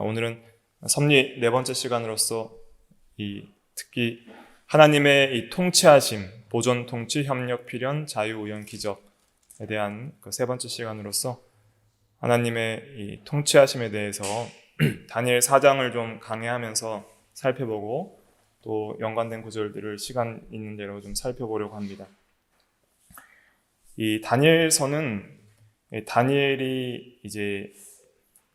오늘은 섭리 네 번째 시간으로서 특히 하나님의 이 통치하심, 보존, 통치, 협력, 필연, 자유, 우연, 기적에 대한 그 세 번째 시간으로서 하나님의 이 통치하심에 대해서 다니엘 4장을 좀 강해하면서 살펴보고 또 연관된 구절들을 시간 있는 대로 좀 살펴보려고 합니다. 이 다니엘서는 다니엘이 이제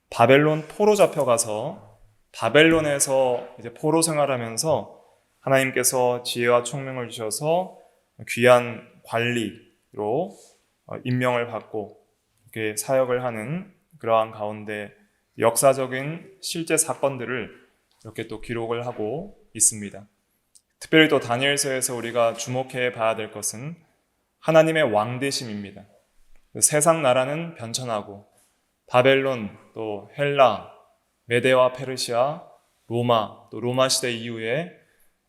바벨론 포로 잡혀가서 바벨론에서 이제 포로 생활하면서 하나님께서 지혜와 총명을 주셔서 귀한 관리로 임명을 받고 이렇게 사역을 하는 그러한 가운데 역사적인 실제 사건들을 이렇게 또 기록을 하고 있습니다. 특별히 또 다니엘서에서 우리가 주목해 봐야 될 것은 하나님의 왕되심입니다. 세상 나라는 변천하고 바벨론, 또 헬라, 메데와 페르시아, 로마, 또 로마 시대 이후에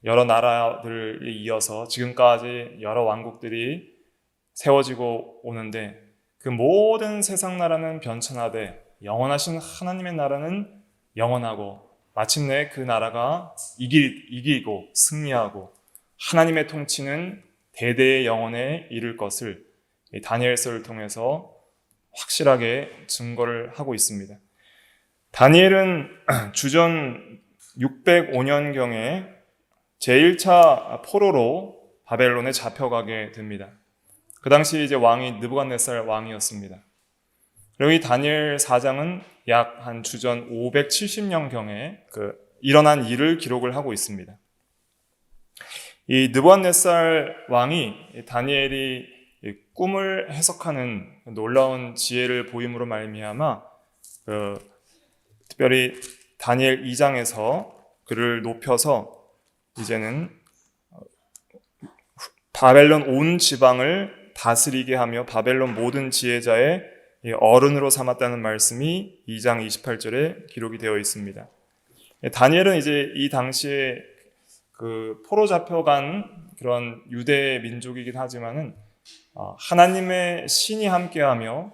여러 나라들이 이어서 지금까지 여러 왕국들이 세워지고 오는데 그 모든 세상 나라는 변천하되 영원하신 하나님의 나라는 영원하고 마침내 그 나라가 이기고 승리하고 하나님의 통치는 대대의 영원에 이를 것을 다니엘서를 통해서 확실하게 증거를 하고 있습니다. 다니엘은 주전 605년경에 제1차 포로로 바벨론에 잡혀가게 됩니다. 그 당시 이제 왕이 느부갓네살 왕이었습니다. 그리고 이 다니엘 4장은 약 한 주전 570년경에 일어난 일을 기록을 하고 있습니다. 이 느부갓네살 왕이 다니엘이 꿈을 해석하는 놀라운 지혜를 보임으로 말미암아 특별히 다니엘 2장에서 그를 높여서 이제는 바벨론 온 지방을 다스리게 하며 바벨론 모든 지혜자의 어른으로 삼았다는 말씀이 2장 28절에 기록이 되어 있습니다. 다니엘은 이제 이 당시에 포로 잡혀간 그런 유대 민족이긴 하지만은 하나님의 신이 함께하며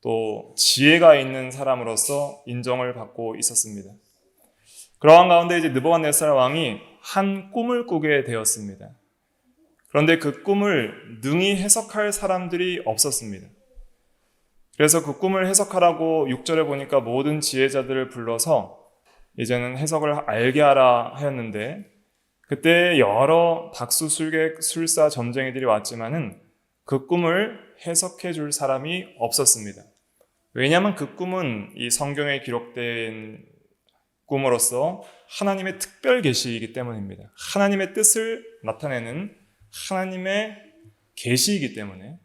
또 지혜가 있는 사람으로서 인정을 받고 있었습니다. 그러한 가운데 이제 느부갓네살 왕이 한 꿈을 꾸게 되었습니다. 그런데 그 꿈을 능히 해석할 사람들이 없었습니다. 그래서 그 꿈을 해석하라고 6절에 보니까 모든 지혜자들을 불러서 이제는 해석을 알게 하라 하였는데 그때 여러 박수술객 술사 점쟁이들이 왔지만은 그 꿈을 해석해 줄 사람이 없었습니다. 왜냐하면 그 꿈은 이 성경에 기록된 꿈으로서 하나님의 특별 계시이기 때문입니다. 하나님의 뜻을 나타내는 하나님의 계시이기 때문에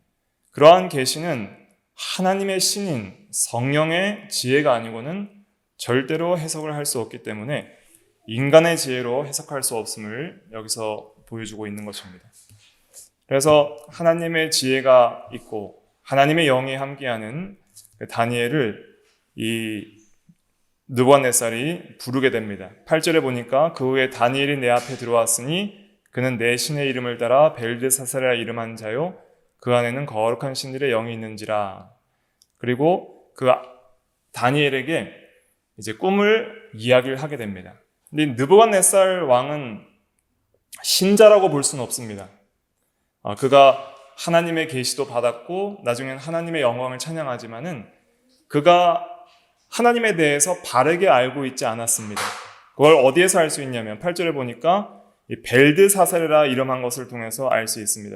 그러한 계시는 하나님의 신인 성령의 지혜가 아니고는 절대로 해석을 할 수 없기 때문에 인간의 지혜로 해석할 수 없음을 여기서 보여주고 있는 것입니다. 그래서 하나님의 지혜가 있고 하나님의 영이 함께하는 다니엘을 이 느부갓네살이 부르게 됩니다. 8절에 보니까 그 후에 다니엘이 내 앞에 들어왔으니 그는 내 신의 이름을 따라 벨드사살이라 이름한 자요 그 안에는 거룩한 신들의 영이 있는지라. 그리고 그 다니엘에게 이제 꿈을 이야기를 하게 됩니다. 근데 느부갓네살 왕은 신자라고 볼 수는 없습니다. 그가 하나님의 계시도 받았고 나중엔 하나님의 영광을 찬양하지만은 그가 하나님에 대해서 바르게 알고 있지 않았습니다. 그걸 어디에서 알 수 있냐면 8절에 보니까 이 벨드사살이라 이름한 것을 통해서 알 수 있습니다.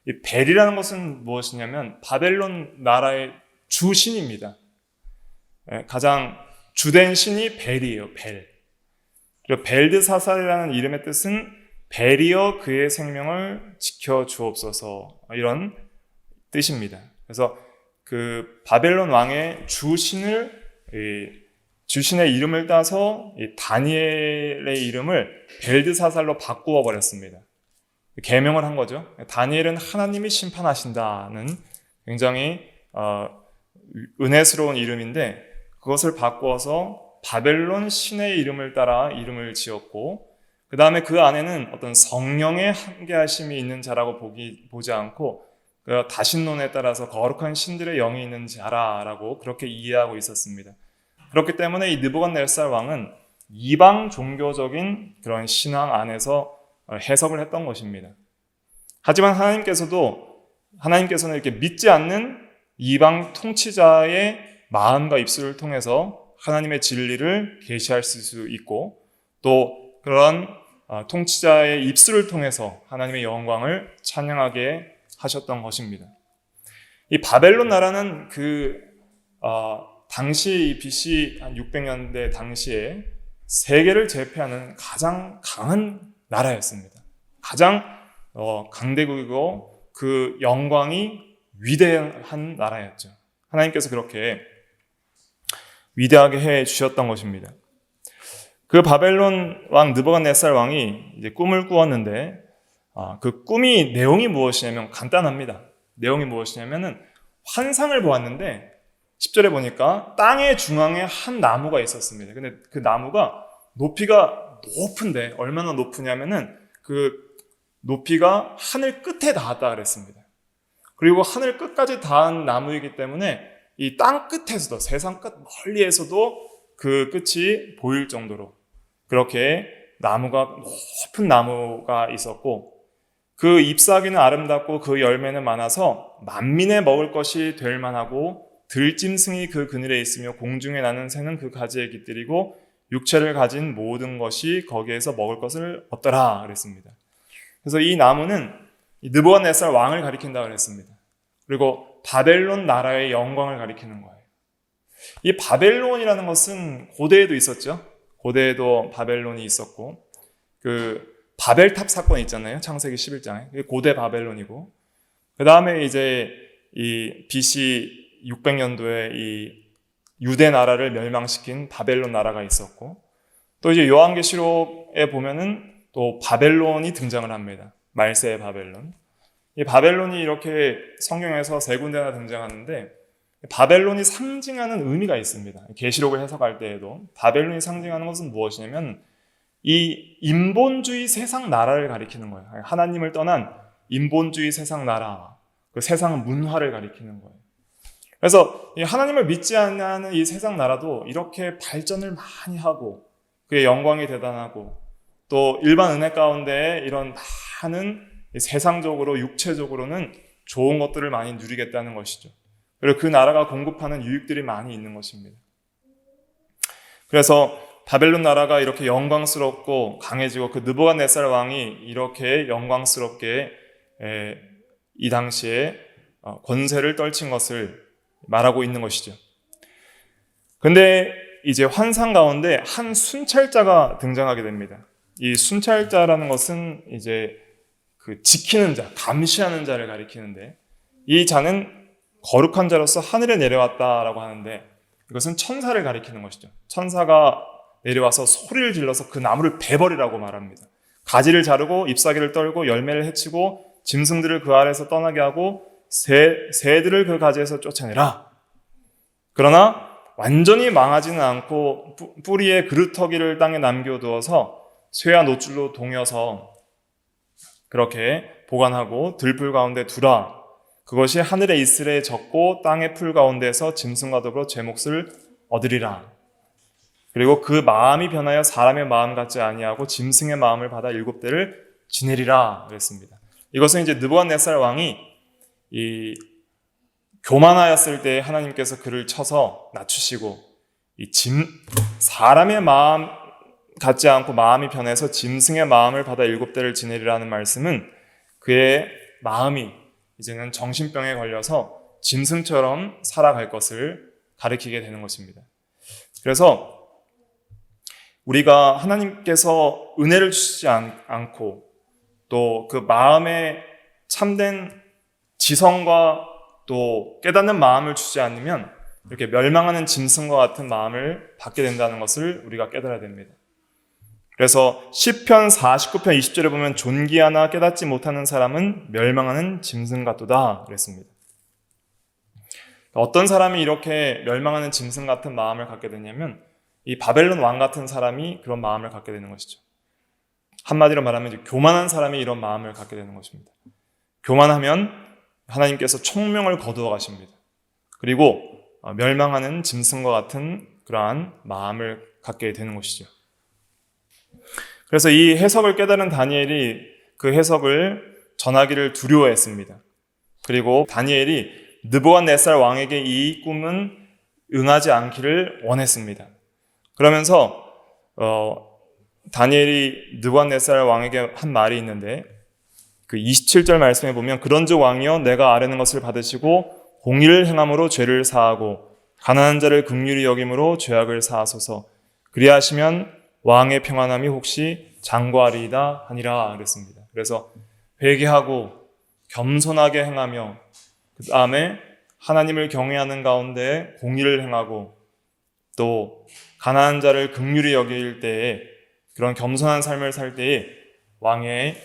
이 벨이라는 것은 무엇이냐면 바벨론 나라의 주신입니다. 가장 주된 신이 벨이에요. 벨. 그리고 벨드사살이라는 이름의 뜻은 벨이여 그의 생명을 지켜 주옵소서 이런 뜻입니다. 그래서 그 바벨론 왕의 주신의 이름을 따서 다니엘의 이름을 벨드사살로 바꾸어 버렸습니다. 계명을 한 거죠. 다니엘은 하나님이 심판하신다는 굉장히 은혜스러운 이름인데 그것을 바꾸어서 바벨론 신의 이름을 따라 이름을 지었고 그 다음에 그 안에는 어떤 성령의 함께하심이 있는 자라고 보지 않고 다신론에 따라서 거룩한 신들의 영이 있는 자라고 그렇게 이해하고 있었습니다. 그렇기 때문에 이 느부갓네살 왕은 이방 종교적인 그런 신앙 안에서 해석을 했던 것입니다. 하지만 하나님께서는 이렇게 믿지 않는 이방 통치자의 마음과 입술을 통해서 하나님의 진리를 계시할 수 있고, 또 그런 통치자의 입술을 통해서 하나님의 영광을 찬양하게 하셨던 것입니다. 이 바벨론 나라는 당시 BC 한 600년대 당시에 세계를 제패하는 가장 강한 나라였습니다. 가장 강대국이고 그 영광이 위대한 나라였죠. 하나님께서 그렇게 위대하게 해 주셨던 것입니다. 그 바벨론 왕 느부갓네살 왕이 이제 꿈을 꾸었는데, 그 꿈이 내용이 무엇이냐면 간단합니다. 내용이 무엇이냐면은 환상을 보았는데 10절에 보니까 땅의 중앙에 한 나무가 있었습니다. 근데 그 나무가 높이가 높은데, 얼마나 높으냐면은 그 높이가 하늘 끝에 닿았다 그랬습니다. 그리고 하늘 끝까지 닿은 나무이기 때문에 이 땅 끝에서도, 세상 끝 멀리에서도 그 끝이 보일 정도로 그렇게 높은 나무가 있었고, 그 잎사귀는 아름답고 그 열매는 많아서 만민의 먹을 것이 될 만하고, 들짐승이 그 그늘에 있으며 공중에 나는 새는 그 가지에 깃들이고 육체를 가진 모든 것이 거기에서 먹을 것을 얻더라 그랬습니다. 그래서 이 나무는 느부갓네살 왕을 가리킨다 그랬습니다. 그리고 바벨론 나라의 영광을 가리키는 거예요. 이 바벨론이라는 것은 고대에도 있었죠. 고대에도 바벨론이 있었고, 그 바벨탑 사건 있잖아요. 창세기 11장에. 그게 고대 바벨론이고, 그 다음에 이제 이 BC 600년도에 이 유대 나라를 멸망시킨 바벨론 나라가 있었고, 또 이제 요한계시록에 보면은 또 바벨론이 등장을 합니다. 말세의 바벨론. 이 바벨론이 이렇게 성경에서 세 군데나 등장하는데, 바벨론이 상징하는 의미가 있습니다. 계시록을 해석할 때에도 바벨론이 상징하는 것은 무엇이냐면 이 인본주의 세상 나라를 가리키는 거예요. 하나님을 떠난 인본주의 세상 나라, 그 세상 문화를 가리키는 거예요. 그래서 하나님을 믿지 않는 이 세상 나라도 이렇게 발전을 많이 하고 그의 영광이 대단하고, 또 일반 은혜 가운데 이런 많은 세상적으로 육체적으로는 좋은 것들을 많이 누리겠다는 것이죠. 그리고 그 나라가 공급하는 유익들이 많이 있는 것입니다. 그래서 바벨론 나라가 이렇게 영광스럽고 강해지고, 그 느부갓네살 왕이 이렇게 영광스럽게 이 당시에 권세를 떨친 것을 말하고 있는 것이죠. 근데 이제 환상 가운데 한 순찰자가 등장하게 됩니다. 이 순찰자라는 것은 이제 그 지키는 자, 감시하는 자를 가리키는데, 이 자는 거룩한 자로서 하늘에 내려왔다라고 하는데, 이것은 천사를 가리키는 것이죠. 천사가 내려와서 소리를 질러서 그 나무를 베버리라고 말합니다. 가지를 자르고 잎사귀를 떨고 열매를 해치고 짐승들을 그 아래에서 떠나게 하고 새들을 그 가지에서 쫓아내라. 그러나 완전히 망하지는 않고 뿌리에 그루터기를 땅에 남겨두어서 쇠와 노줄로 동여서 그렇게 보관하고 들풀 가운데 두라. 그것이 하늘의 이슬에 젖고 땅의 풀 가운데서 짐승과 더불어 제 몫을 얻으리라. 그리고 그 마음이 변하여 사람의 마음 같지 아니하고 짐승의 마음을 받아 7대를 지내리라 그랬습니다. 이것은 이제 느부갓네살 왕이 이 교만하였을 때 하나님께서 그를 쳐서 낮추시고, 사람의 마음 같지 않고 마음이 변해서 짐승의 마음을 받아 7대를 지내리라는 말씀은 그의 마음이 이제는 정신병에 걸려서 짐승처럼 살아갈 것을 가리키게 되는 것입니다. 그래서 우리가 하나님께서 은혜를 주시지 않고 또 그 마음에 참된 지성과 또 깨닫는 마음을 주지 않으면 이렇게 멸망하는 짐승과 같은 마음을 받게 된다는 것을 우리가 깨달아야 됩니다. 그래서 시편 49편 20절에 보면 존귀하나 깨닫지 못하는 사람은 멸망하는 짐승 같도다 그랬습니다. 어떤 사람이 이렇게 멸망하는 짐승 같은 마음을 갖게 되냐면 이 바벨론 왕 같은 사람이 그런 마음을 갖게 되는 것이죠. 한마디로 말하면 이제 교만한 사람이 이런 마음을 갖게 되는 것입니다. 교만하면 하나님께서 총명을 거두어 가십니다. 그리고 멸망하는 짐승과 같은 그러한 마음을 갖게 되는 것이죠. 그래서 이 해석을 깨달은 다니엘이 그 해석을 전하기를 두려워했습니다. 그리고 다니엘이 느부갓네살 왕에게 이 꿈은 응하지 않기를 원했습니다. 그러면서 다니엘이 느부갓네살 왕에게 한 말이 있는데 그 27절 말씀에 보면 그런즉 왕이여 내가 아뢰는 것을 받으시고 공의를 행함으로 죄를 사하고 가난한 자를 긍휼히 여김으로 죄악을 사하소서 그리하시면 왕의 평안함이 혹시 장구하리이다 하니라 그랬습니다. 그래서 회개하고 겸손하게 행하며 그 다음에 하나님을 경외하는 가운데 공의를 행하고 또 가난한 자를 긍휼히 여길 때에 그런 겸손한 삶을 살 때에 왕의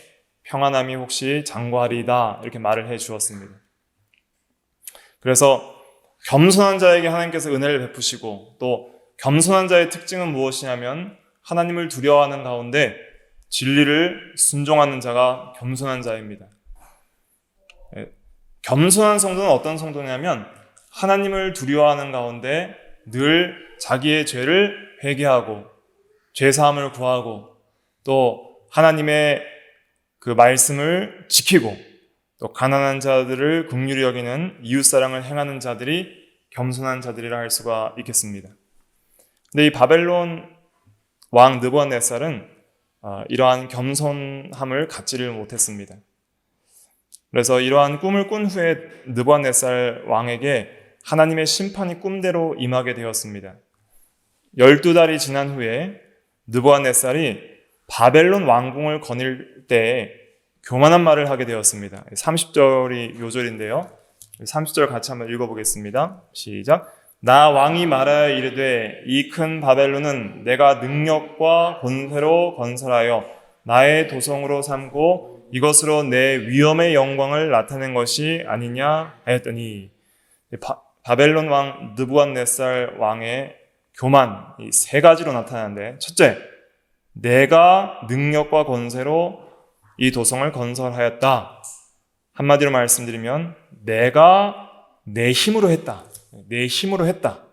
평안함이 혹시 장구하리이다 이렇게 말을 해 주었습니다. 그래서 겸손한 자에게 하나님께서 은혜를 베푸시고 또 겸손한 자의 특징은 무엇이냐면 하나님을 두려워하는 가운데 진리를 순종하는 자가 겸손한 자입니다. 겸손한 성도는 어떤 성도냐면 하나님을 두려워하는 가운데 늘 자기의 죄를 회개하고 죄사함을 구하고 또 하나님의 그 말씀을 지키고 또 가난한 자들을 긍휼히 여기는 이웃사랑을 행하는 자들이 겸손한 자들이라 할 수가 있겠습니다. 근데 이 바벨론 왕 느부갓네살은 이러한 겸손함을 갖지를 못했습니다. 그래서 이러한 꿈을 꾼 후에 느부갓네살 왕에게 하나님의 심판이 꿈대로 임하게 되었습니다. 12달이 지난 후에 느부갓네살이 바벨론 왕궁을 거닐 때 교만한 말을 하게 되었습니다. 30절이 요절인데요. 30절 같이 한번 읽어보겠습니다. 시작. 나 왕이 말하여 이르되 이 큰 바벨론은 내가 능력과 권세로 건설하여 나의 도성으로 삼고 이것으로 내 위엄의 영광을 나타낸 것이 아니냐 하였더니 바벨론 왕 느부갓네살 왕의 교만 이 세 가지로 나타나는데 첫째, 내가 능력과 권세로 이 도성을 건설하였다. 한마디로 말씀드리면 내가 내 힘으로 했다. 내 힘으로 했다.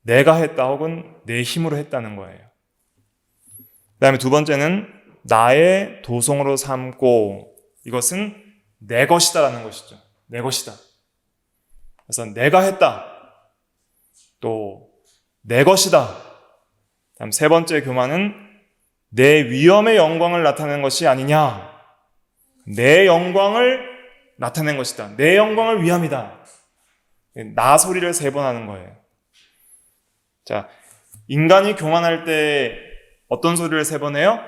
내가 했다 혹은 내 힘으로 했다는 거예요. 그 다음에 두 번째는 나의 도성으로 삼고 이것은 내 것이다라는 것이죠. 내 것이다. 그래서 내가 했다. 또 내 것이다. 다음 세 번째 교만은 내 위엄의 영광을 나타내는 것이 아니냐. 내 영광을 나타낸 것이다. 내 영광을 위함이다. 나 소리를 세 번 하는 거예요. 자, 인간이 교만할 때 어떤 소리를 세 번 해요?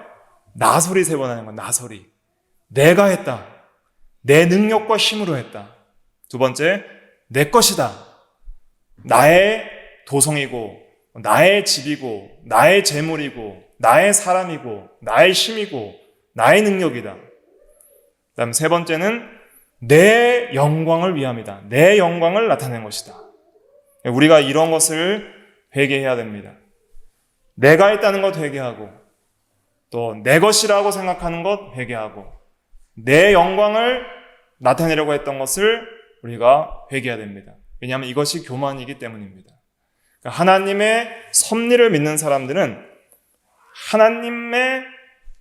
나 소리 세 번 하는 거야. 나 소리. 내가 했다. 내 능력과 힘으로 했다. 두 번째, 내 것이다. 나의 도성이고 나의 집이고 나의 재물이고 나의 사람이고 나의 힘이고 나의 능력이다. 그다음 세 번째는 내 영광을 위함이다. 내 영광을 나타낸 것이다. 우리가 이런 것을 회개해야 됩니다. 내가 했다는 것 회개하고 또 내 것이라고 생각하는 것 회개하고 내 영광을 나타내려고 했던 것을 우리가 회개해야 됩니다. 왜냐하면 이것이 교만이기 때문입니다. 하나님의 섭리를 믿는 사람들은 하나님의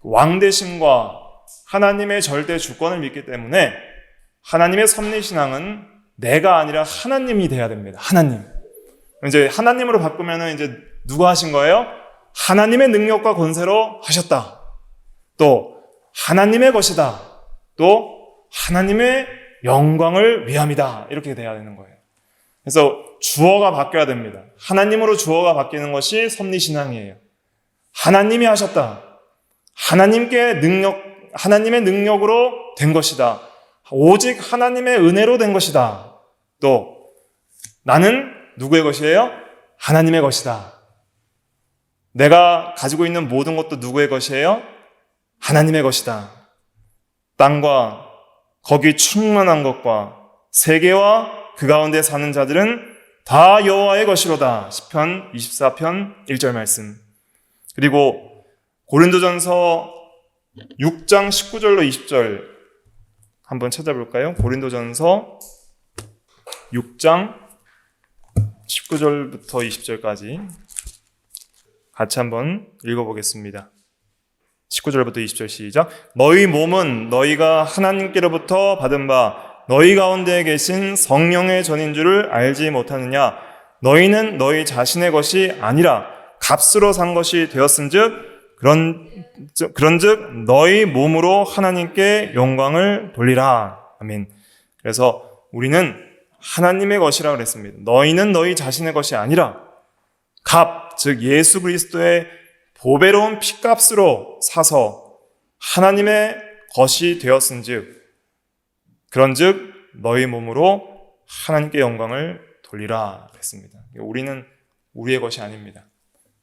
왕대심과 하나님의 절대 주권을 믿기 때문에 하나님의 섭리신앙은 내가 아니라 하나님이 돼야 됩니다. 하나님. 이제 하나님으로 바꾸면은 이제 누가 하신 거예요? 하나님의 능력과 권세로 하셨다. 또 하나님의 것이다. 또 하나님의 영광을 위함이다. 이렇게 돼야 되는 거예요. 그래서 주어가 바뀌어야 됩니다. 하나님으로 주어가 바뀌는 것이 섭리신앙이에요. 하나님이 하셨다. 하나님의 능력으로 된 것이다. 오직 하나님의 은혜로 된 것이다. 또 나는 누구의 것이에요? 하나님의 것이다. 내가 가지고 있는 모든 것도 누구의 것이에요? 하나님의 것이다. 땅과 거기 충만한 것과 세계와 그 가운데 사는 자들은 다 여호와의 것이로다. 시편 24편 1절 말씀. 그리고 고린도전서 6장 19절로 20절 한번 찾아볼까요? 고린도전서 6장 19절부터 20절까지 같이 한번 읽어보겠습니다. 19절부터 20절 시작. 너희 몸은 너희가 하나님께로부터 받은 바 너희 가운데 계신 성령의 전인 줄을 알지 못하느냐. 너희는 너희 자신의 것이 아니라 값으로 산 것이 되었은즉 그런즉 너희 몸으로 하나님께 영광을 돌리라. 아멘. 그래서 우리는 하나님의 것이라 그랬습니다. 너희는 너희 자신의 것이 아니라 값, 즉 예수 그리스도의 보배로운 피값으로 사서 하나님의 것이 되었은즉 그런즉 너희 몸으로 하나님께 영광을 돌리라 그랬습니다. 우리는 우리의 것이 아닙니다.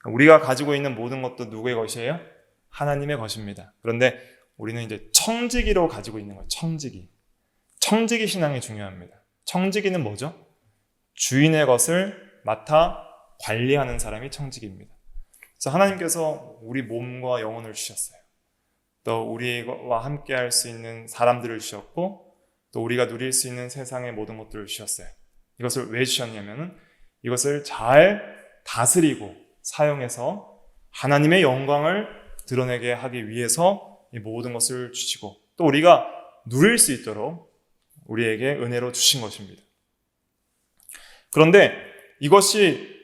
우리가 가지고 있는 모든 것도 누구의 것이에요? 하나님의 것입니다. 그런데 우리는 이제 청지기로 가지고 있는 거예요. 청지기 신앙이 중요합니다. 청지기는 뭐죠? 주인의 것을 맡아 관리하는 사람이 청지기입니다. 그래서 하나님께서 우리 몸과 영혼을 주셨어요. 또 우리와 함께 할 수 있는 사람들을 주셨고 또 우리가 누릴 수 있는 세상의 모든 것들을 주셨어요. 이것을 왜 주셨냐면은 이것을 잘 다스리고 사용해서 하나님의 영광을 드러내게 하기 위해서 이 모든 것을 주시고 또 우리가 누릴 수 있도록 우리에게 은혜로 주신 것입니다. 그런데 이것이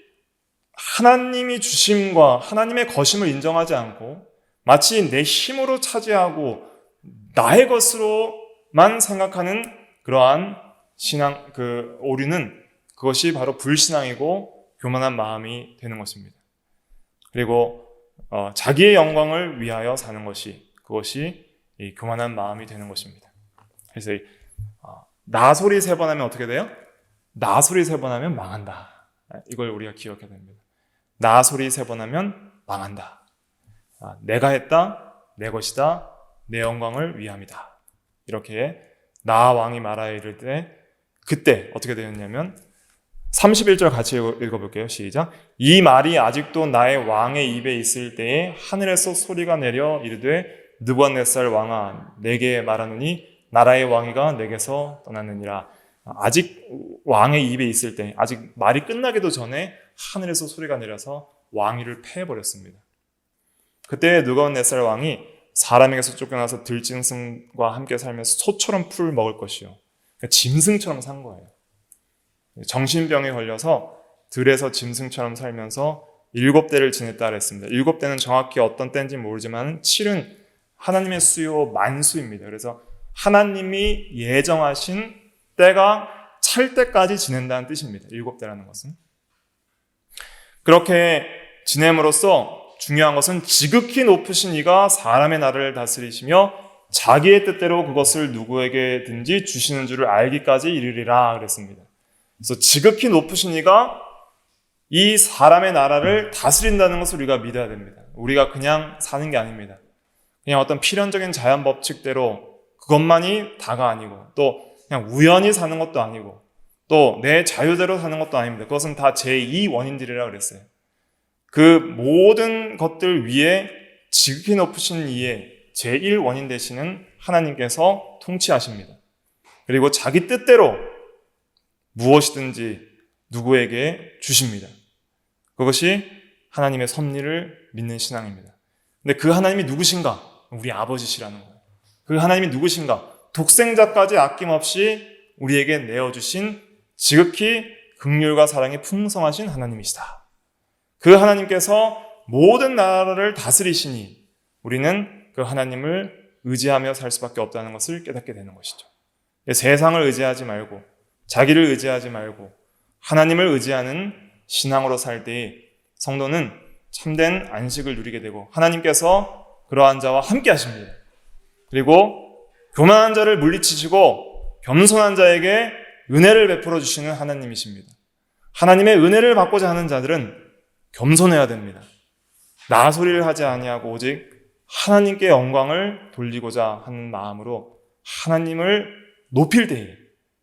하나님이 주심과 하나님의 것임을 인정하지 않고 마치 내 힘으로 차지하고 나의 것으로만 생각하는 그러한 신앙, 오류는 그것이 바로 불신앙이고 교만한 마음이 되는 것입니다. 그리고 자기의 영광을 위하여 사는 것이 그것이 이 교만한 마음이 되는 것입니다. 그래서 나 소리 세 번 하면 어떻게 돼요? 나 소리 세 번 하면 망한다. 이걸 우리가 기억해야 됩니다. 나 소리 세 번 하면 망한다. 내가 했다, 내 것이다, 내 영광을 위함이다. 이렇게 나 왕이 말하여 이를 때 그때 어떻게 되었냐면 31절 같이 읽어볼게요. 시작. 이 말이 아직도 나의 왕의 입에 있을 때에 하늘에서 소리가 내려 이르되 느부갓네살 왕아 내게 말하노니 나라의 왕위가 내게서 떠났느니라. 아직 왕의 입에 있을 때 아직 말이 끝나기도 전에 하늘에서 소리가 내려서 왕위를 패해버렸습니다. 그때 느부갓네살 왕이 사람에게서 쫓겨나서 들짐승과 함께 살면서 소처럼 풀 먹을 것이요. 그러니까 짐승처럼 산 거예요. 정신병에 걸려서 들에서 짐승처럼 살면서 7대를 지냈다 그랬습니다. 7대는 정확히 어떤 때인지 모르지만 7은 하나님의 수요 만수입니다. 그래서 하나님이 예정하신 때가 찰 때까지 지낸다는 뜻입니다. 7대라는 것은. 그렇게 지냄으로써 중요한 것은 지극히 높으신 이가 사람의 나라를 다스리시며 자기의 뜻대로 그것을 누구에게든지 주시는 줄을 알기까지 이르리라 그랬습니다. 그래서 지극히 높으신 이가 이 사람의 나라를 다스린다는 것을 우리가 믿어야 됩니다. 우리가 그냥 사는 게 아닙니다. 그냥 어떤 필연적인 자연 법칙대로 그것만이 다가 아니고 또 그냥 우연히 사는 것도 아니고 또 내 자유대로 사는 것도 아닙니다. 그것은 다 제2 원인들이라 그랬어요. 그 모든 것들 위에 지극히 높으신 이의 제1 원인 되시는 하나님께서 통치하십니다. 그리고 자기 뜻대로 무엇이든지 누구에게 주십니다. 그것이 하나님의 섭리를 믿는 신앙입니다. 근데 그 하나님이 누구신가? 우리 아버지시라는 거예요. 그 하나님이 누구신가? 독생자까지 아낌없이 우리에게 내어주신 지극히 긍휼과 사랑이 풍성하신 하나님이시다. 그 하나님께서 모든 나라를 다스리시니 우리는 그 하나님을 의지하며 살 수밖에 없다는 것을 깨닫게 되는 것이죠. 세상을 의지하지 말고 자기를 의지하지 말고 하나님을 의지하는 신앙으로 살 때에 성도는 참된 안식을 누리게 되고 하나님께서 그러한 자와 함께 하십니다. 그리고 교만한 자를 물리치시고 겸손한 자에게 은혜를 베풀어 주시는 하나님이십니다. 하나님의 은혜를 받고자 하는 자들은 겸손해야 됩니다. 나 소리를 하지 아니하고 오직 하나님께 영광을 돌리고자 하는 마음으로 하나님을 높일 때에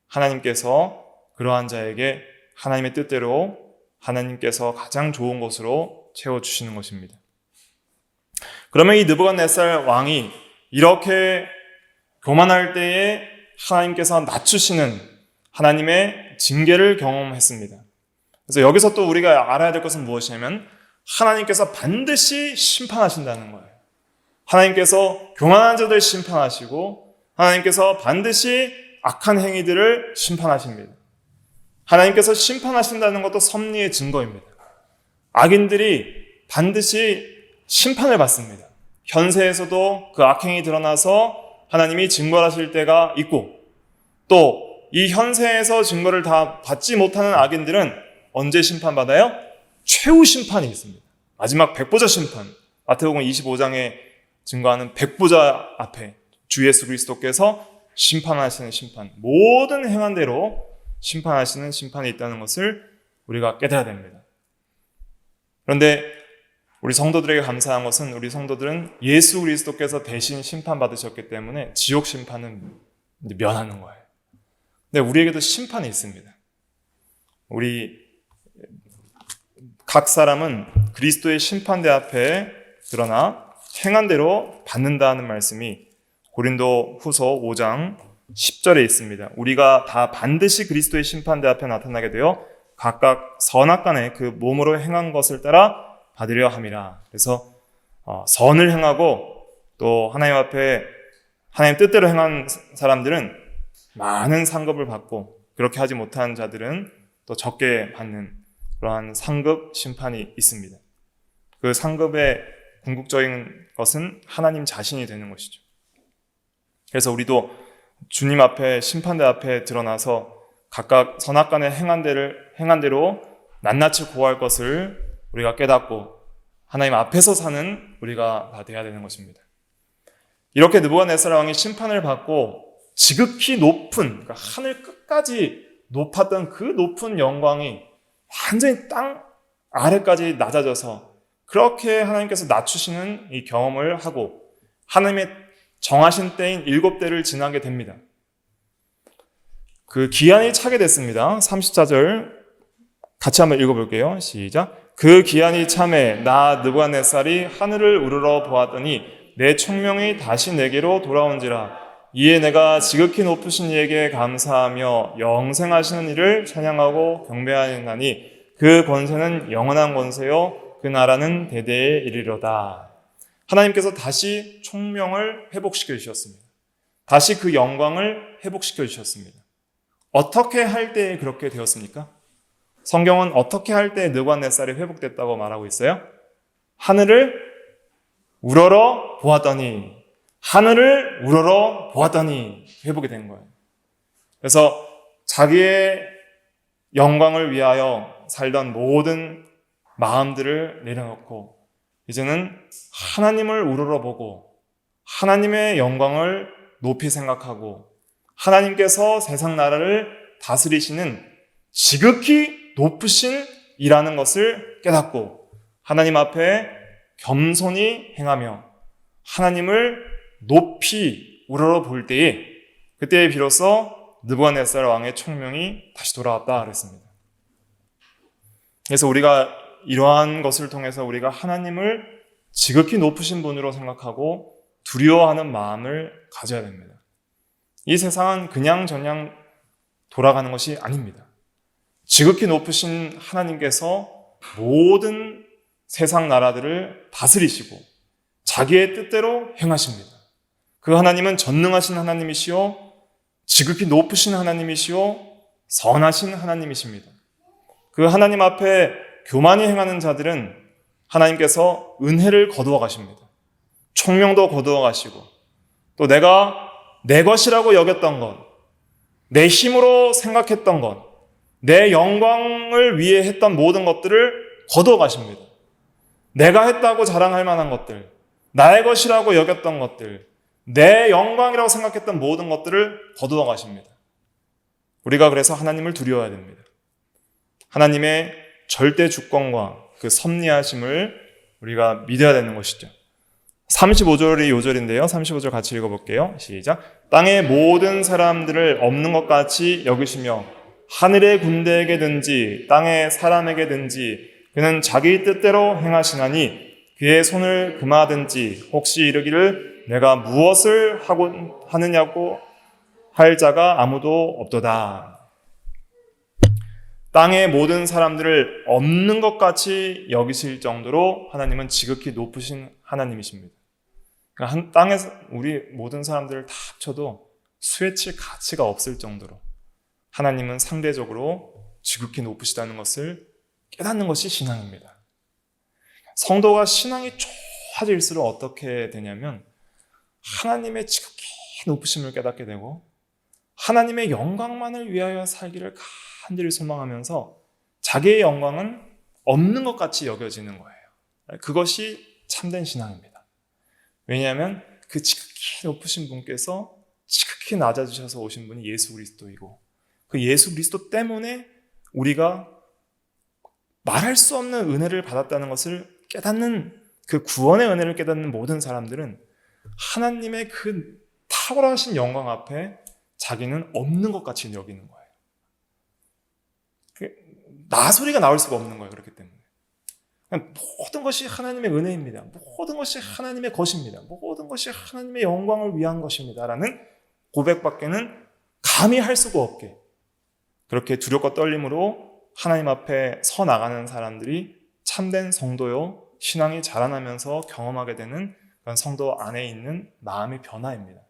하나님께서 그러한 자에게 하나님의 뜻대로 하나님께서 가장 좋은 것으로 채워주시는 것입니다. 그러면 이 느부갓네살 왕이 이렇게 교만할 때에 하나님께서 낮추시는 하나님의 징계를 경험했습니다. 그래서 여기서 또 우리가 알아야 될 것은 무엇이냐면 하나님께서 반드시 심판하신다는 거예요. 하나님께서 교만한 자들 심판하시고 하나님께서 반드시 악한 행위들을 심판하십니다. 하나님께서 심판하신다는 것도 섭리의 증거입니다. 악인들이 반드시 심판을 받습니다. 현세에서도 그 악행이 드러나서 하나님이 징벌하실 때가 있고, 또 이 현세에서 징벌을 다 받지 못하는 악인들은 언제 심판받아요? 최후 심판이 있습니다. 마지막 백보자 심판, 마태복음 25장에 증거하는 백보자 앞에 주 예수 그리스도께서 심판하시는 심판, 모든 행한 대로 심판하시는 심판이 있다는 것을 우리가 깨달아야 됩니다. 그런데 우리 성도들에게 감사한 것은 우리 성도들은 예수 그리스도께서 대신 심판받으셨기 때문에 지옥 심판은 면하는 거예요. 근데 우리에게도 심판이 있습니다. 우리 각 사람은 그리스도의 심판대 앞에 드러나 행한 대로 받는다는 말씀이 고린도 후서 5장 10절에 있습니다. 우리가 다 반드시 그리스도의 심판대 앞에 나타나게 되어 각각 선악간에 그 몸으로 행한 것을 따라 받으려 함이라. 그래서 선을 행하고 또 하나님 앞에 하나님 뜻대로 행한 사람들은 많은 상급을 받고, 그렇게 하지 못한 자들은 또 적게 받는 그러한 상급 심판이 있습니다. 그 상급의 궁극적인 것은 하나님 자신이 되는 것이죠. 그래서 우리도 주님 앞에 심판대 앞에 드러나서 각각 선악간에 행한 대로 낱낱이 고할 것을 우리가 깨닫고 하나님 앞에서 사는 우리가 다 되어야 되는 것입니다. 이렇게 느부갓네살 왕이 심판을 받고 지극히 높은, 그러니까 하늘 끝까지 높았던 그 높은 영광이 완전히 땅 아래까지 낮아져서 그렇게 하나님께서 낮추시는 이 경험을 하고 하나님의 정하신 때인 7대를 지나게 됩니다. 그 기한이 차게 됐습니다. 34절 같이 한번 읽어볼게요. 시작. 그 기한이 차매 나 느부갓네살이 하늘을 우러러 보았더니 내 총명이 다시 내게로 돌아온지라. 이에 내가 지극히 높으신 이에게 감사하며 영생하시는 이를 찬양하고 경배하나니 그 권세는 영원한 권세요 그 나라는 대대에 이르리로다. 하나님께서 다시 총명을 회복시켜 주셨습니다. 다시 그 영광을 회복시켜 주셨습니다. 어떻게 할 때 그렇게 되었습니까? 성경은 어떻게 할 때 느부갓네살이 회복됐다고 말하고 있어요? 하늘을 우러러 보았더니, 하늘을 우러러 보았더니 회복이 된 거예요. 그래서 자기의 영광을 위하여 살던 모든 마음들을 내려놓고 이제는 하나님을 우러러보고 하나님의 영광을 높이 생각하고 하나님께서 세상 나라를 다스리시는 지극히 높으신 이라는 것을 깨닫고 하나님 앞에 겸손히 행하며 하나님을 높이 우러러볼 때에, 그때에 비로소 느부갓네살 왕의 총명이 다시 돌아왔다 그랬습니다. 그래서 우리가 이러한 것을 통해서 우리가 하나님을 지극히 높으신 분으로 생각하고 두려워하는 마음을 가져야 됩니다. 이 세상은 그냥 저냥 돌아가는 것이 아닙니다. 지극히 높으신 하나님께서 모든 세상 나라들을 다스리시고 자기의 뜻대로 행하십니다. 그 하나님은 전능하신 하나님이시요 지극히 높으신 하나님이시요 선하신 하나님이십니다. 그 하나님 앞에 교만히 행하는 자들은 하나님께서 은혜를 거두어 가십니다. 총명도 거두어 가시고 또 내가 내 것이라고 여겼던 것, 내 힘으로 생각했던 것, 내 영광을 위해 했던 모든 것들을 거두어 가십니다. 내가 했다고 자랑할 만한 것들, 나의 것이라고 여겼던 것들, 내 영광이라고 생각했던 모든 것들을 거두어 가십니다. 우리가 그래서 하나님을 두려워해야 됩니다. 하나님의 절대 주권과 그 섭리하심을 우리가 믿어야 되는 것이죠. 35절이 요절인데요. 35절 같이 읽어볼게요. 시작. 땅의 모든 사람들을 없는 것 같이 여기시며 하늘의 군대에게든지 땅의 사람에게든지 그는 자기 뜻대로 행하시나니 그의 손을 금하든지 혹시 이르기를 내가 무엇을 하느냐고 할 자가 아무도 없도다. 땅의 모든 사람들을 없는 것 같이 여기실 정도로 하나님은 지극히 높으신 하나님이십니다. 그러니까 땅에서 우리 모든 사람들을 다 합쳐도 수에칠 가치가 없을 정도로 하나님은 상대적으로 지극히 높으시다는 것을 깨닫는 것이 신앙입니다. 성도가 신앙이 좋아질수록 어떻게 되냐면 하나님의 지극히 높으심을 깨닫게 되고 하나님의 영광만을 위하여 살기를 간절히 소망하면서 자기의 영광은 없는 것 같이 여겨지는 거예요. 그것이 참된 신앙입니다. 왜냐하면 그 지극히 높으신 분께서 지극히 낮아지셔서 오신 분이 예수 그리스도이고 그 예수 그리스도 때문에 우리가 말할 수 없는 은혜를 받았다는 것을 깨닫는 그 구원의 은혜를 깨닫는 모든 사람들은 하나님의 그 탁월하신 영광 앞에 자기는 없는 것 같이 여기는 거예요. 나 소리가 나올 수가 없는 거예요. 그렇기 때문에 모든 것이 하나님의 은혜입니다. 모든 것이 하나님의 것입니다. 모든 것이 하나님의 영광을 위한 것입니다. 라는 고백밖에는 감히 할 수가 없게 그렇게 두렵고 떨림으로 하나님 앞에 서 나가는 사람들이 참된 성도요 신앙이 자라나면서 경험하게 되는 그런 성도 안에 있는 마음의 변화입니다.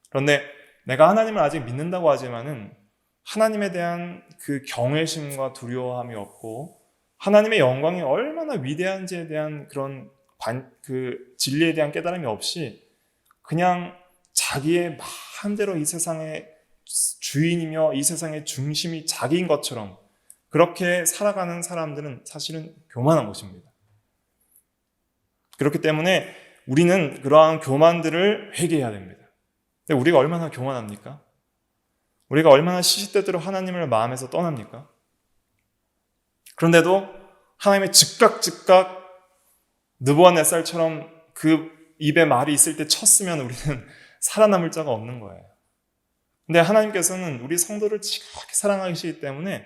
그런데 내가 하나님을 아직 믿는다고 하지만은 하나님에 대한 그 경외심과 두려움이 없고 하나님의 영광이 얼마나 위대한지에 대한 그런 그 진리에 대한 깨달음이 없이 그냥 자기의 마음대로 이 세상의 주인이며 이 세상의 중심이 자기인 것처럼 그렇게 살아가는 사람들은 사실은 교만한 것입니다. 그렇기 때문에 우리는 그러한 교만들을 회개해야 됩니다. 근데 우리가 얼마나 교만합니까? 우리가 얼마나 시시때때로 하나님을 마음에서 떠납니까? 그런데도 하나님의 즉각 느부갓네살처럼 그 입에 말이 있을 때 쳤으면 우리는 살아남을 자가 없는 거예요. 근데 하나님께서는 우리 성도를 지극히 사랑하시기 때문에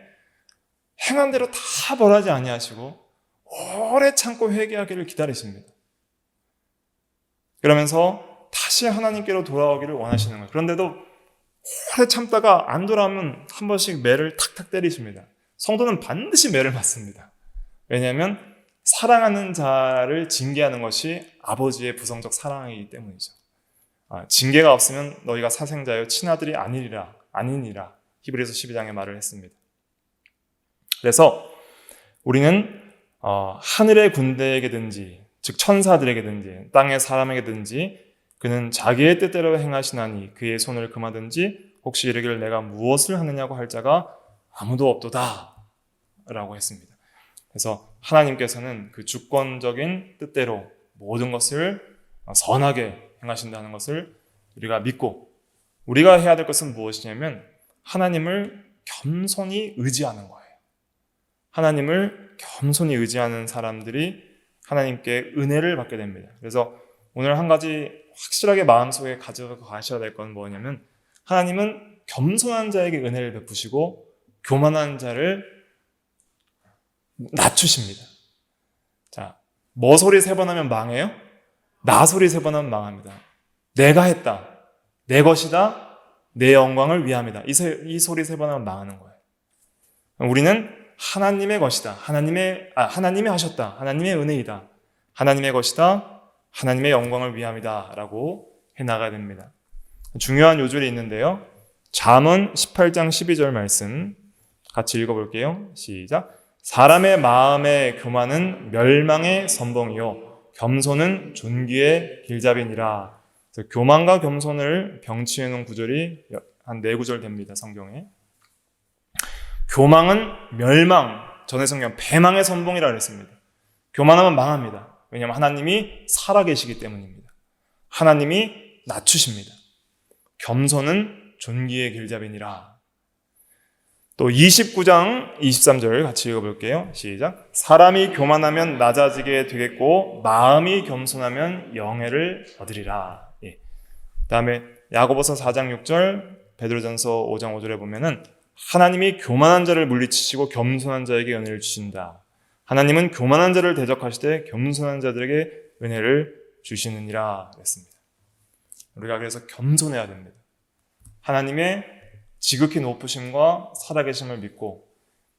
행한 대로 다 벌하지 아니하시고 오래 참고 회개하기를 기다리십니다. 그러면서 다시 하나님께로 돌아오기를 원하시는 거예요. 그런데도 오래 참다가 안 돌아오면 한 번씩 매를 탁탁 때리십니다. 성도는 반드시 매를 맞습니다. 왜냐하면 사랑하는 자를 징계하는 것이 아버지의 부성적 사랑이기 때문이죠. 징계가 없으면 너희가 사생자여 친아들이 아니니라 히브리서 12장에 말을 했습니다. 그래서 우리는 하늘의 군대에게든지 즉 천사들에게든지 땅의 사람에게든지 그는 자기의 뜻대로 행하시나니 그의 손을 금하든지 혹시 이르기를 내가 무엇을 하느냐고 할 자가 아무도 없도다 라고 했습니다. 그래서 하나님께서는 그 주권적인 뜻대로 모든 것을 선하게 행하신다는 것을 우리가 믿고 우리가 해야 될 것은 무엇이냐면 하나님을 겸손히 의지하는 거예요. 하나님을 겸손히 의지하는 사람들이 하나님께 은혜를 받게 됩니다. 그래서 오늘 한 가지 확실하게 마음속에 가져가고 가셔야 될 건 뭐냐면 하나님은 겸손한 자에게 은혜를 베푸시고 교만한 자를 낮추십니다. 자, 뭐 소리 세 번 하면 망해요? 나 소리 세 번 하면 망합니다. 내가 했다. 내 것이다. 내 영광을 위함이다. 이 소리 세 번 하면 망하는 거예요. 우리는 하나님의 것이다. 하나님이 하셨다. 하나님의 은혜이다. 하나님의 것이다. 하나님의 영광을 위함이다. 라고 해나가야 됩니다. 중요한 요절이 있는데요. 잠언 18장 12절 말씀 같이 읽어볼게요. 시작. 사람의 마음의 교만은 멸망의 선봉이요 겸손은 존귀의 길잡이니라. 교만과 겸손을 병치해 놓은 구절이 한 4구절 됩니다. 성경에. 교만은 멸망, 전에 성경 배망의 선봉이라 그랬습니다. 교만하면 망합니다. 왜냐하면 하나님이 살아계시기 때문입니다. 하나님이 낮추십니다. 겸손은 존귀의 길잡이니라. 또 29장 23절 같이 읽어볼게요. 시작. 사람이 교만하면 낮아지게 되겠고 마음이 겸손하면 영예를 얻으리라. 다음에 야고보서 4장 6절, 베드로전서 5장 5절에 보면은 하나님이 교만한 자를 물리치시고 겸손한 자에게 은혜를 주신다. 하나님은 교만한 자를 대적하시되 겸손한 자들에게 은혜를 주시느니라 그랬습니다. 우리가 그래서 겸손해야 됩니다. 하나님의 지극히 높으심과 살아계심을 믿고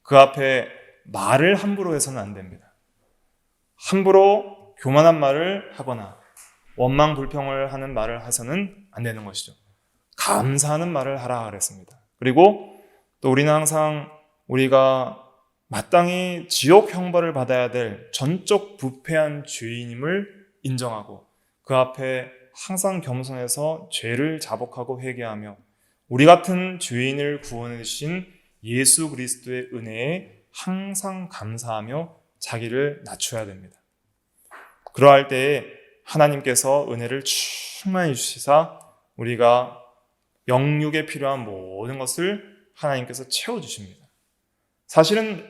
그 앞에 말을 함부로 해서는 안 됩니다. 함부로 교만한 말을 하거나 원망 불평을 하는 말을 해서는 안 되는 것이죠. 감사하는 말을 하라 그랬습니다. 그리고 또 우리는 항상 우리가 마땅히 지옥 형벌을 받아야 될 전적 부패한 죄인임을 인정하고 그 앞에 항상 겸손해서 죄를 자복하고 회개하며 우리 같은 죄인을 구원해 주신 예수 그리스도의 은혜에 항상 감사하며 자기를 낮춰야 됩니다. 그러할 때에 하나님께서 은혜를 충만히 주시사 우리가 영육에 필요한 모든 것을 하나님께서 채워주십니다. 사실은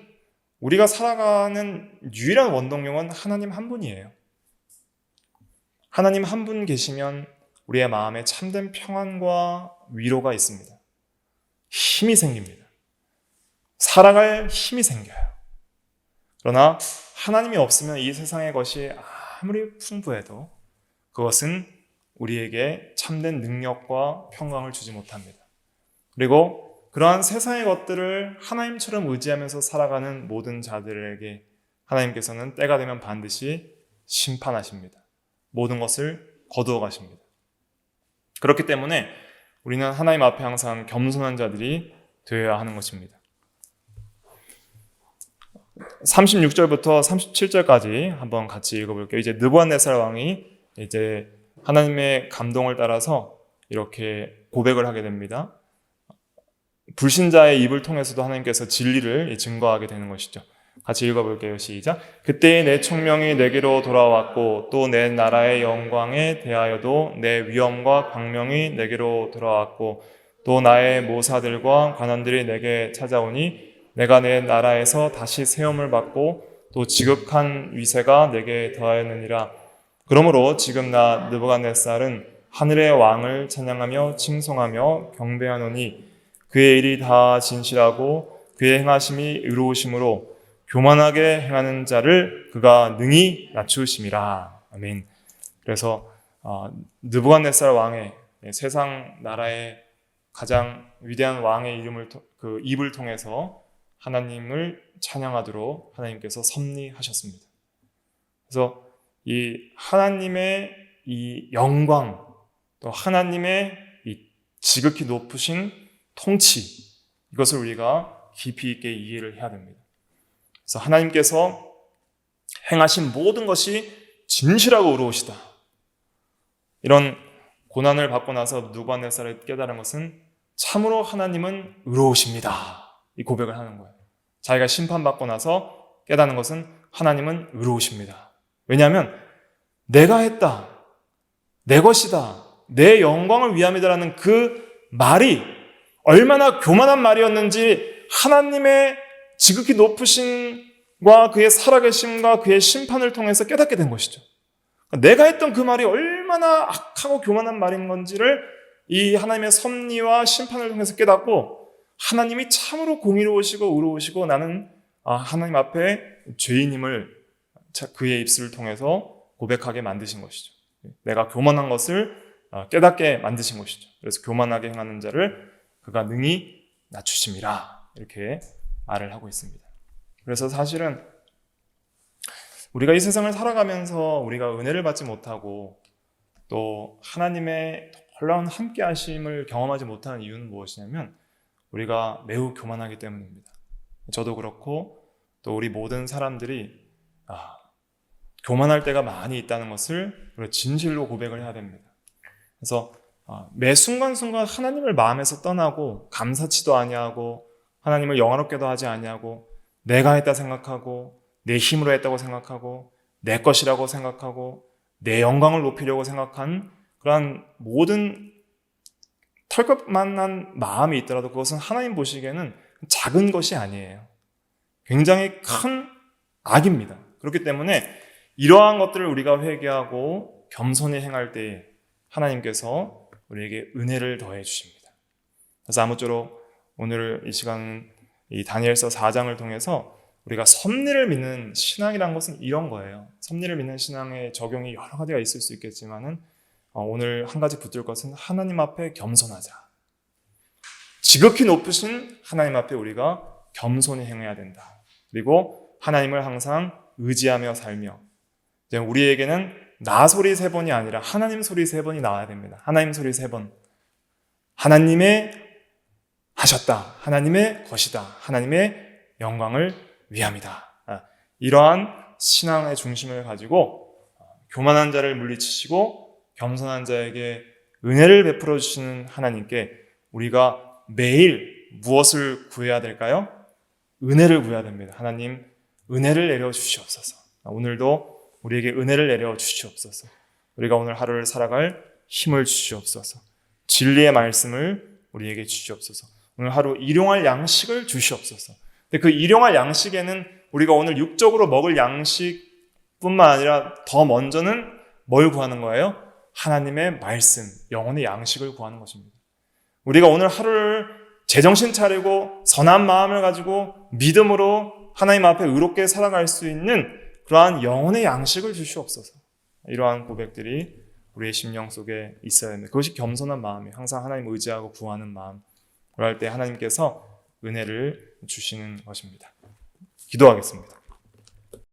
우리가 살아가는 유일한 원동력은 하나님 한 분이에요. 하나님 한 분 계시면 우리의 마음에 참된 평안과 위로가 있습니다. 힘이 생깁니다. 살아갈 힘이 생겨요. 그러나 하나님이 없으면 이 세상의 것이 아무리 풍부해도 그것은 우리에게 참된 능력과 평강을 주지 못합니다. 그리고 그러한 세상의 것들을 하나님처럼 의지하면서 살아가는 모든 자들에게 하나님께서는 때가 되면 반드시 심판하십니다. 모든 것을 거두어 가십니다. 그렇기 때문에 우리는 하나님 앞에 항상 겸손한 자들이 되어야 하는 것입니다. 36절부터 37절까지 한번 같이 읽어볼게요. 이제 느부갓네살 왕이 이제 하나님의 감동을 따라서 이렇게 고백을 하게 됩니다. 불신자의 입을 통해서도 하나님께서 진리를 증거하게 되는 것이죠. 같이 읽어볼게요. 시작. 그때의 내 총명이 내게로 돌아왔고 또 내 나라의 영광에 대하여도 내 위엄과 광명이 내게로 돌아왔고 또 나의 모사들과 관원들이 내게 찾아오니 내가 내 나라에서 다시 세움을 받고 또 지극한 위세가 내게 더하였느니라. 그러므로 지금 나 느부갓네살은 하늘의 왕을 찬양하며 칭송하며 경배하노니 그의 일이 다 진실하고 그의 행하심이 의로우심으로 교만하게 행하는 자를 그가 능히 낮추심이라. 아멘. 그래서 느부갓네살 왕의 세상 나라의 가장 위대한 왕의 그 입을 통해서 하나님을 찬양하도록 하나님께서 섭리하셨습니다. 그래서 이 하나님의 이 영광, 또 하나님의 이 지극히 높으신 통치, 이것을 우리가 깊이 있게 이해를 해야 됩니다. 그래서 하나님께서 행하신 모든 것이 진실하고 의로우시다. 이런 고난을 받고 나서 느부갓네살이 깨달은 것은 참으로 하나님은 의로우십니다. 이 고백을 하는 거예요. 자기가 심판받고 나서 깨닫는 것은 하나님은 의로우십니다. 왜냐하면 내가 했다, 내 것이다, 내 영광을 위함이다라는 그 말이 얼마나 교만한 말이었는지 하나님의 지극히 높으심과 그의 살아계심과 그의 심판을 통해서 깨닫게 된 것이죠. 내가 했던 그 말이 얼마나 악하고 교만한 말인 건지를 이 하나님의 섭리와 심판을 통해서 깨닫고 하나님이 참으로 공의로우시고 의로우시고 나는 하나님 앞에 죄인임을 그의 입술을 통해서 고백하게 만드신 것이죠. 내가 교만한 것을 깨닫게 만드신 것이죠. 그래서 교만하게 행하는 자를 그가 능히 낮추심이라 이렇게 말을 하고 있습니다. 그래서 사실은 우리가 이 세상을 살아가면서 우리가 은혜를 받지 못하고 또 하나님의 놀라운 함께 하심을 경험하지 못하는 이유는 무엇이냐면 우리가 매우 교만하기 때문입니다. 저도 그렇고 또 우리 모든 사람들이 교만할 때가 많이 있다는 것을 우리가 진실로 고백을 해야 됩니다. 그래서 매 순간순간 하나님을 마음에서 떠나고 감사치도 아니하고 하나님을 영화롭게도 하지 아니하고 내가 했다 생각하고 내 힘으로 했다고 생각하고 내 것이라고 생각하고 내 영광을 높이려고 생각한 그러한 모든 털것만한 마음이 있더라도 그것은 하나님 보시기에는 작은 것이 아니에요. 굉장히 큰 악입니다. 그렇기 때문에 이러한 것들을 우리가 회개하고 겸손히 행할 때 하나님께서 우리에게 은혜를 더해 주십니다. 그래서 아무쪼록 오늘 이 시간은 이 다니엘서 4장을 통해서 우리가 섭리를 믿는 신앙이란 것은 이런 거예요. 섭리를 믿는 신앙의 적용이 여러 가지가 있을 수 있겠지만은 오늘 한 가지 붙들 것은 하나님 앞에 겸손하자. 지극히 높으신 하나님 앞에 우리가 겸손히 행해야 된다. 그리고 하나님을 항상 의지하며 살며, 이제 우리에게는 나 소리 3번이 아니라 하나님 소리 3번이 나와야 됩니다. 하나님 소리 3번. 하나님의 하셨다. 하나님의 것이다. 하나님의 영광을 위함이다. 이러한 신앙의 중심을 가지고 교만한 자를 물리치시고 겸손한 자에게 은혜를 베풀어 주시는 하나님께 우리가 매일 무엇을 구해야 될까요? 은혜를 구해야 됩니다. 하나님, 은혜를 내려 주시옵소서. 오늘도 우리에게 은혜를 내려 주시옵소서. 우리가 오늘 하루를 살아갈 힘을 주시옵소서. 진리의 말씀을 우리에게 주시옵소서. 오늘 하루 일용할 양식을 주시옵소서. 근데 그 일용할 양식에는 우리가 오늘 육적으로 먹을 양식뿐만 아니라 더 먼저는 뭘 구하는 거예요? 하나님의 말씀, 영혼의 양식을 구하는 것입니다. 우리가 오늘 하루를 제정신 차리고 선한 마음을 가지고 믿음으로 하나님 앞에 의롭게 살아갈 수 있는 그러한 영혼의 양식을 주시옵소서. 이러한 고백들이 우리의 심령 속에 있어야 합니다. 그것이 겸손한 마음이에요. 항상 하나님 의지하고 구하는 마음. 그럴 때 하나님께서 은혜를 주시는 것입니다. 기도하겠습니다.